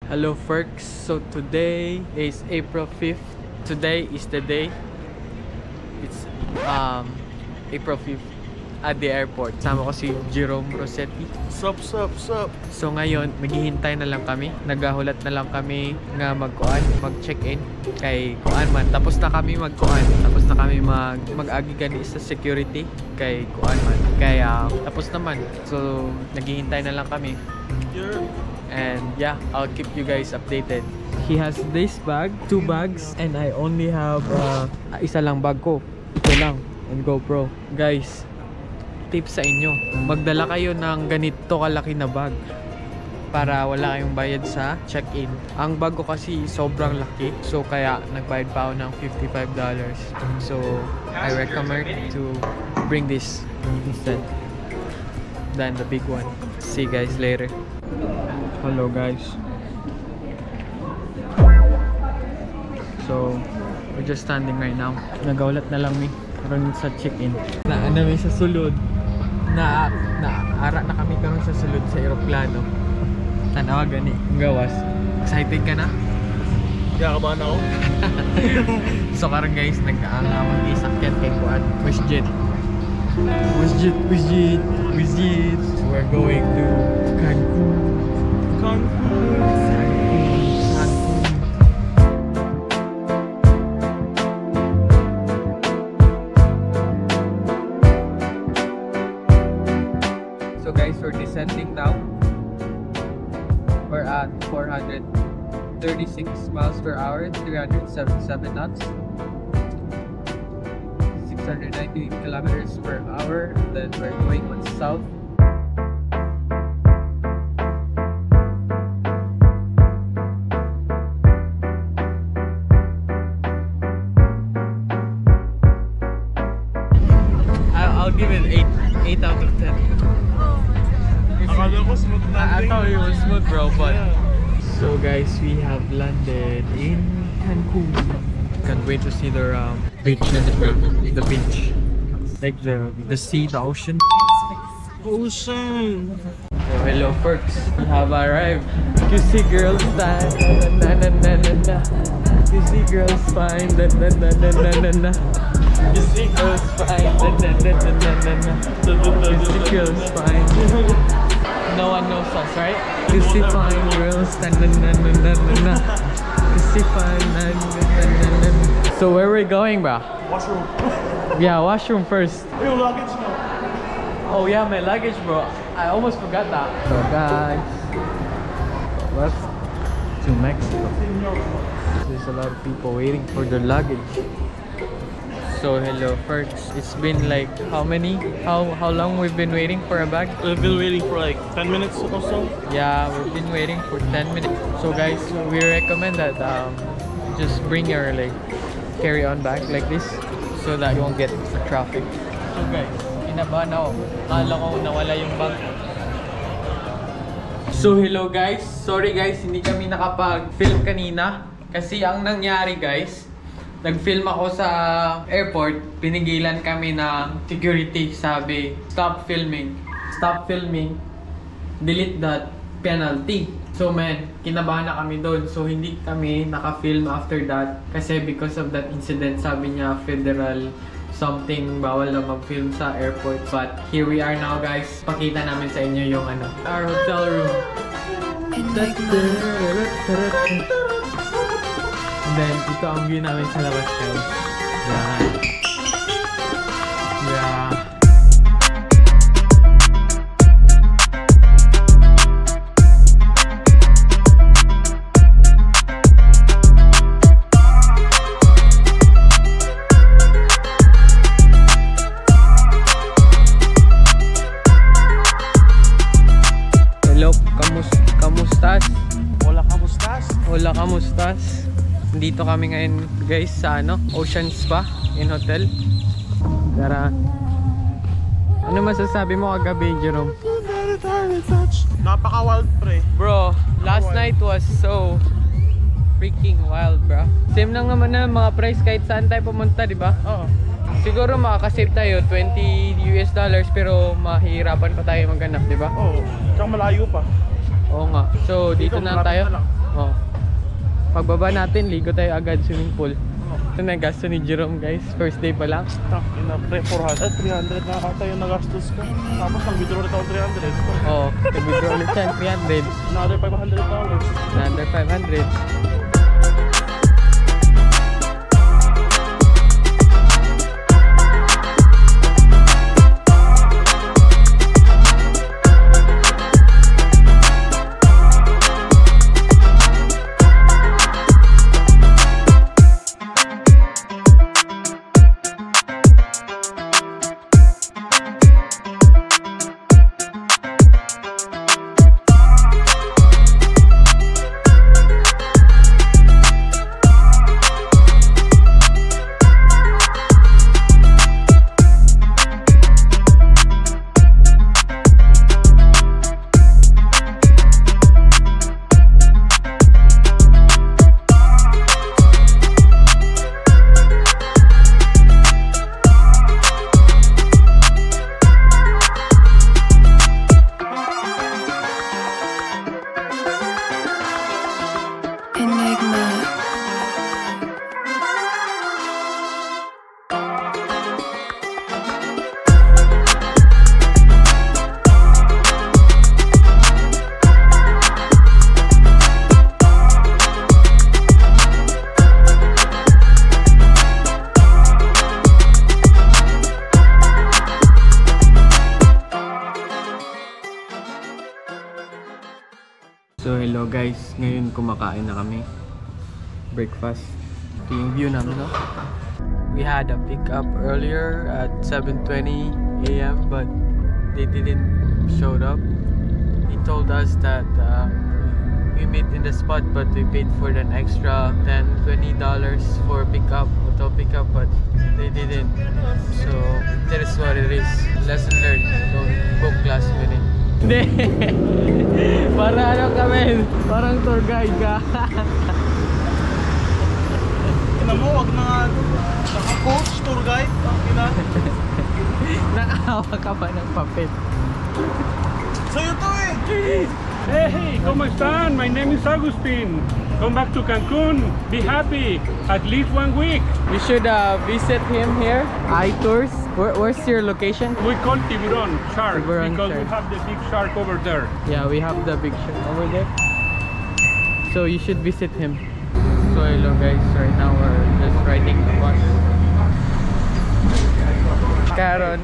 Hello Ferks, so today is April 5th. Today is the day. It's April 5th at the airport. Sama ko si Jerome Rossetti. Sup. So ngayon, maghihintay na lang kami. Naghahulat na lang kami nga mag-check-in kay Kuan man. Tapos na kami mag-Kuan. Tapos na kami mag-agi gani sa security kay Kuan man. Kaya tapos naman. So naghihintay na lang kami. And yeah, I'll keep you guys updated. He has this bag, 2 bags, and I only have isa lang bag ko. Ito lang, and GoPro. Guys, tips sa inyo, magdala kayo ng ganito kalaki na bag para wala kayong bayad sa check-in. Ang bag ko kasi sobrang laki, so kaya nagbayad pa ako ng $55. So I recommend to bring this instead than the big one. See you guys later. Hello guys. So we're just standing right now. Nagaulat na lang mi karon sa check-in. Ano mi sa sulod. Ara na kami karon sa sulod sa eroplano. Tanawa gani. Gawas. Excited ka na? Yakabahan ako. So karon guys, nag-aangawang isakyan kay Kuan. WestJet. So we're going to Cancun. So guys, we're descending now. We're at 436 miles per hour, 377 knots, 690 kilometers per hour. Then we're going south. I'll give it 8 out of 10. Akala ko smooth I landing. thought it was smooth, bro, but so guys, we have landed in Cancun. Can't wait to see the beach, the beach, like the sea, the ocean. Ocean. Oh, hello, Ferks. We have arrived. You see girls fine, na na na na na. You see girls fine, na na na na na na na. You see girls fine, na na na na na na na. You see girls fine. No one knows us, right? You see fine girls, na na na na na na na. You see fine, na na na na na. So where are we going, bro? Washroom. Yeah, washroom first. Yung luggage mo. Oh yeah, my luggage, bro. I almost forgot that. So guys, left to Mexico. There's a lot of people waiting for their luggage. So hello, Ferks. It's been like how many? How long we've been waiting for a bag? We've been waiting for like 10 minutes or so. Yeah, we've been waiting for 10 minutes. So guys, we recommend that just bring your like carry-on bag like this so that you won't get for traffic. So guys, kinabahan ako. Akala ko nawala yung bag. So hello guys, sorry guys, hindi kami nakapag-film kanina kasi ang nangyari guys, nag-film ako sa airport, pinigilan kami ng security, sabi stop filming, delete that, penalty. So man, kinabahan na kami doon, so hindi kami naka-film after that kasi because of that incident, sabi niya federal something, bawal na mag-film sa airport. But here we are now guys, pakita namin sa inyo yung our hotel room. And then ito ang view namin sa labas guys. Yan. Yeah. Hola, kamustas? Dito kami ngayon guys sa Ocean Spa in hotel. Tara. Ano masasabi mo kagabi, Jerome? Napaka-wild, pre. Bro, last night was so freaking wild, bro. Same lang naman na mga price kahit saan tayo pumunta, di ba? Oo. Siguro makakasave tayo $20 pero mahihirapan pa tayo maghanap, di ba? Oo. Tsaka malayo pa. Oo nga. So dito na tayo. Oh. Pagbaba natin, ligo tayo agad swimming pool. Ito na gasto ni Jerome guys, first day pa lang. Pre 400, 300 na kata yung nagastos ko. Tapos nag-withdraw ulit ako 300. Oo, nag-withdraw ulit yan, 300. Another $500. Another 500. So hello guys, ngayon kumakain na kami. Breakfast. Ito yung view namin, no? We had a pickup earlier at 7:20 AM but they didn't show up. He told us that we meet in the spot but we paid for an extra $10-20 for pickup, auto pickup, but they didn't. So that is what it is. Lesson learned. Don't book last minute. Hindi. Para ano kami? Parang tour guide ka. Ina mo, wag na naka-coach, tour guide. Nakahawa ka pa ng papel. Sa'yo to eh! Hey, ¿cómo están? My name is Agustin. Come back to Cancun. Be happy. At least 1 week. We should visit him here. iTours. Where's your location? We call Tiburon Shark Tiburon because Shark. we have the big shark over there. Yeah, we have the big shark over there. So you should visit him. So hello guys, right now we're just riding the bus. Karon,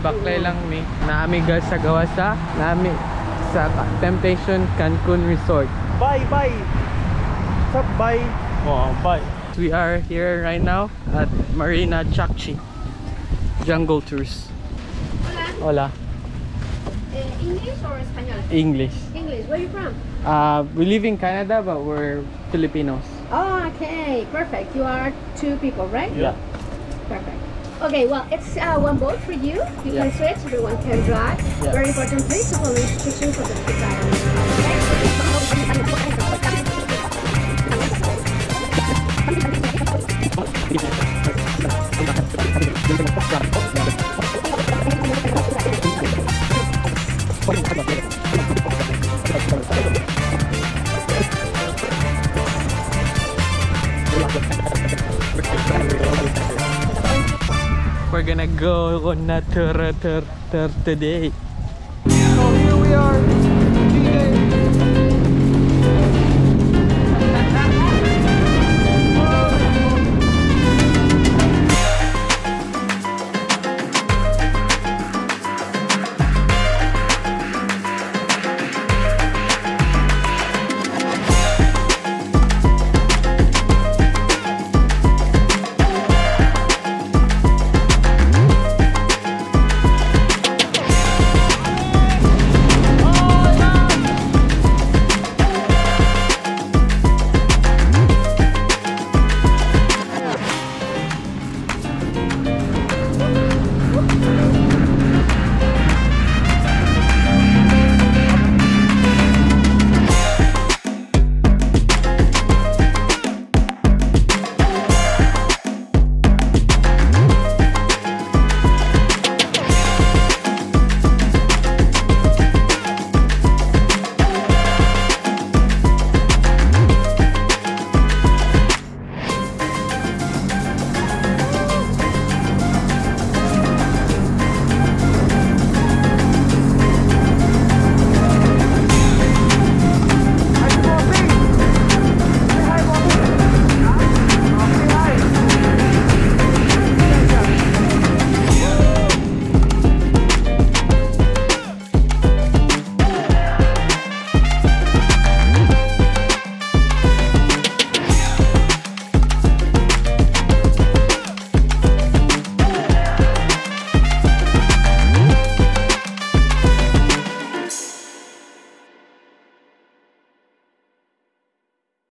baklay lang mi. Naami guys sa gawas naami sa Temptation Cancun Resort. Bye, bye! What's up, bye? Oh, bye. We are here right now at Marina Chakchi Jungle Tours. Hola. English or Spanish? English. English. Where are you from? We live in Canada but we're Filipinos. Oh, okay. Perfect. You are 2 people, right? Yeah. Perfect. Okay, well, it's 1 boat for you. You Yeah. can switch. Everyone can drive. Yeah. Very important thing to follow instructions for the driver. We're gonna go on a tour today. So here we are